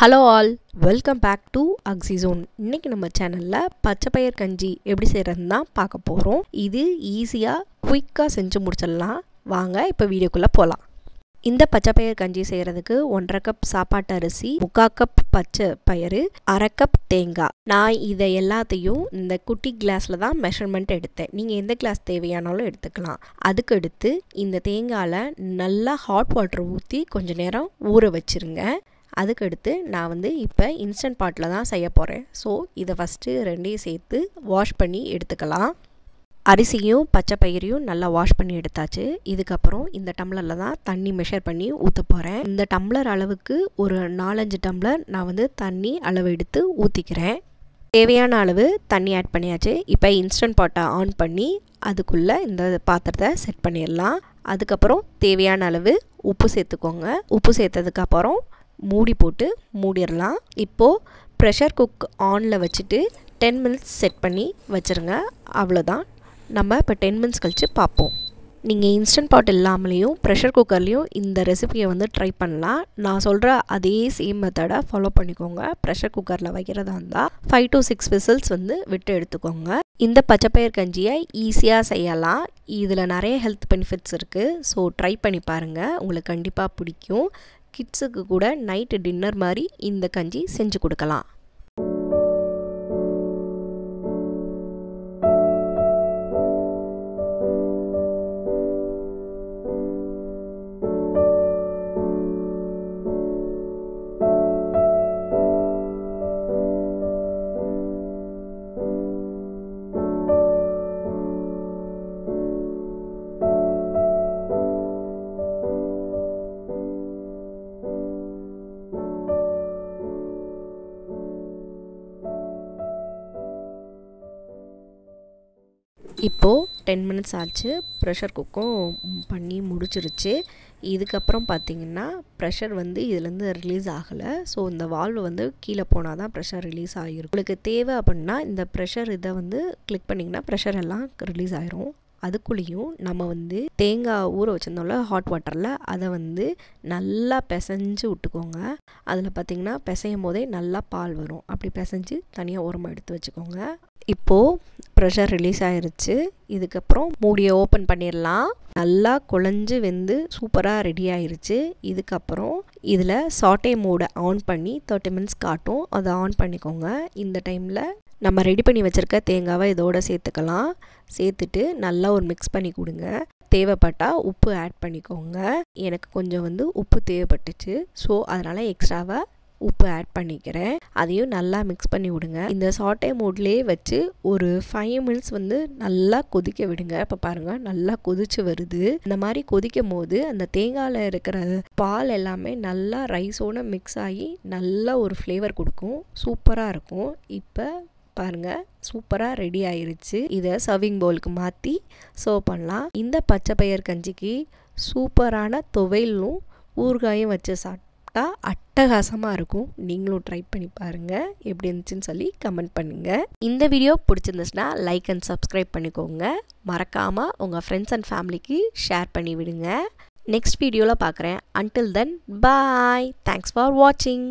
Hello all, welcome back to அக்ஸிசோன். இன்றைக்கி நம்ம சேனலில் பச்சைப்பயிர் கஞ்சி எப்படி செய்கிறதுன்னு தான் பார்க்க போகிறோம். இது ஈஸியாக குயிக்காக செஞ்சு முடிச்சிடலாம். வாங்க இப்போ வீடியோக்குள்ளே போகலாம். இந்த பச்சைப்பயிர் கஞ்சி செய்கிறதுக்கு 1.5 கப் சாப்பாட்டு அரிசி, 3/4 கப் பச்சை பயிறு, 1/2 கப் தேங்காய். நான் இதை எல்லாத்தையும் இந்த குட்டி கிளாஸில் தான் மெஷர்மெண்ட் எடுத்தேன். நீங்கள் எந்த கிளாஸ் தேவையானாலும் எடுத்துக்கலாம். அதுக்கு அடுத்து இந்த தேங்காயில் நல்லா ஹாட் வாட்டர் ஊற்றி கொஞ்சம் நேரம் ஊற வச்சுருங்க. அதுக்கடுத்து நான் இப்போ இன்ஸ்டன்ட் பாட்டில் தான் செய்ய போகிறேன். ஸோ இதை ஃபஸ்ட்டு ரெண்டையும் சேர்த்து வாஷ் பண்ணி எடுத்துக்கலாம். அரிசியும் பச்சை பயிரையும் நல்லா வாஷ் பண்ணி எடுத்தாச்சு. இதுக்கப்புறம் இந்த டம்ளரில் தான் தண்ணி மெஷர் பண்ணி ஊற்ற போகிறேன். இந்த டம்ளர் அளவுக்கு ஒரு 4-5 டம்ளர் நான் தண்ணி அளவு எடுத்து ஊற்றிக்கிறேன். தேவையான அளவு தண்ணி ஆட் பண்ணியாச்சு. இப்போ இன்ஸ்டன்ட் பாட்டை ஆன் பண்ணி அதுக்குள்ளே இந்த பாத்திரத்தை செட் பண்ணிடலாம். அதுக்கப்புறம் தேவையான அளவு உப்பு சேர்த்துக்கோங்க. உப்பு சேர்த்ததுக்கப்புறம் மூடி போட்டு மூடிடலாம். இப்போது ப்ரெஷர் குக் ஆனில் வச்சுட்டு 10 மினிட்ஸ் செட் பண்ணி வச்சுருங்க. அவ்வளோதான். நம்ம இப்போ 10 மினிட்ஸ் கழித்து பார்ப்போம். நீங்கள் இன்ஸ்டன்ட் பாட் இல்லாமலேயும் ப்ரெஷர் குக்கர்லேயும் இந்த ரெசிபியை ட்ரை பண்ணலாம். நான் சொல்கிற அதே சேம் மெத்தடை ஃபாலோ பண்ணிக்கோங்க. ப்ரெஷர் குக்கரில் வைக்கிறதா இருந்தால் 5 to 6 விசில்ஸ் விட்டு எடுத்துக்கோங்க. இந்த பச்சைப்பயிர் கஞ்சியை ஈஸியாக செய்யலாம். இதில் நிறைய ஹெல்த் பெனிஃபிட்ஸ் இருக்குது. ஸோ ட்ரை பண்ணி பாருங்கள், உங்களுக்கு கண்டிப்பாக பிடிக்கும். கிட்ஸுக்கு கூட நைட்டு டின்னர் மாதிரி இந்த கஞ்சி செஞ்சு கொடுக்கலாம். இப்போது 10 மினிட்ஸ் ஆச்சு. ப்ரெஷர் குக்கும் பண்ணி முடிச்சிருச்சு. இதுக்கப்புறம் பார்த்திங்கன்னா ப்ரெஷர் இதுலேருந்து ரிலீஸ் ஆகலை. ஸோ இந்த வால்வு கீழே போனால் தான் ப்ரெஷர் ரிலீஸ் ஆகிருக்கும். உங்களுக்கு தேவை அப்படின்னா இந்த ப்ரெஷர் இதை கிளிக் பண்ணிங்கன்னா ப்ரெஷர் எல்லாம் ரிலீஸ் ஆகிரும். அதுக்குள்ளேயும் நம்ம தேங்காய் ஊற வச்சுருந்தோம்ல ஹாட் வாட்டரில், அதை நல்லா பிசைஞ்சு விட்டுக்கோங்க. அதில் பார்த்திங்கன்னா பிசையும் போதே நல்லா பால் வரும். அப்படி பிசைஞ்சு தனியாக ஓரமாக எடுத்து வச்சுக்கோங்க. இப்போது ப்ரெஷர் ரிலீஸ் ஆகிருச்சு. இதுக்கப்புறம் மூடியை ஓப்பன் பண்ணிடலாம். நல்லா குழஞ்சு சூப்பராக ரெடி ஆகிருச்சு. இதுக்கப்புறம் இதில் சாட்டே மோடை ஆன் பண்ணி 30 மினிட்ஸ் காட்டும். அதை ஆன் பண்ணிக்கோங்க. இந்த டைமில் நம்ம ரெடி பண்ணி வச்சுருக்க தேங்காவை இதோடு சேர்த்துக்கலாம். சேர்த்துட்டு நல்லா ஒரு மிக்ஸ் பண்ணி கொடுங்க. தேவைப்பட்டால் உப்பு ஆட் பண்ணிக்கோங்க. எனக்கு கொஞ்சம் உப்பு தேவைப்பட்டுச்சு. ஸோ அதனால் எக்ஸ்ட்ராவாக உப்பு ஆட் பண்ணிக்கிறேன். அதையும் நல்லா மிக்ஸ் பண்ணி விடுங்க. இந்த சாட்டே மோட்லேயே வச்சு ஒரு 5 மினிட்ஸ் நல்லா கொதிக்க விடுங்க. இப்போ பாருங்கள், நல்லா கொதிச்சு வருது. இந்த மாதிரி கொதிக்கும் போது அந்த தேங்காயில் இருக்கிற பால் எல்லாமே நல்லா ரைஸோடு மிக்ஸ் ஆகி நல்லா ஒரு ஃப்ளேவர் கொடுக்கும். சூப்பராக இருக்கும். இப்போ பாருங்கள், சூப்பராக ரெடி ஆயிருச்சு. இதை சர்விங் பவுலுக்கு மாற்றி சர்வ் பண்ணலாம். இந்த பச்சைப்பயிர் கஞ்சிக்கு சூப்பரான துவையலும் ஊறுகாயும் வச்சு சாப்பிட்டா அட்டகாசமாக இருக்கும். நீங்களும் ட்ரை பண்ணி பாருங்கள். எப்படி இருந்துச்சுன்னு சொல்லி கமெண்ட் பண்ணுங்கள். இந்த வீடியோ பிடிச்சிருந்துச்சுன்னா லைக் அண்ட் சப்ஸ்கிரைப் பண்ணிக்கோங்க. மறக்காமல் உங்கள் ஃப்ரெண்ட்ஸ் அண்ட் ஃபேமிலிக்கு ஷேர் பண்ணி விடுங்க. நெக்ஸ்ட் வீடியோவில் பார்க்குறேன். Until then bye. Thanks for வாட்சிங்.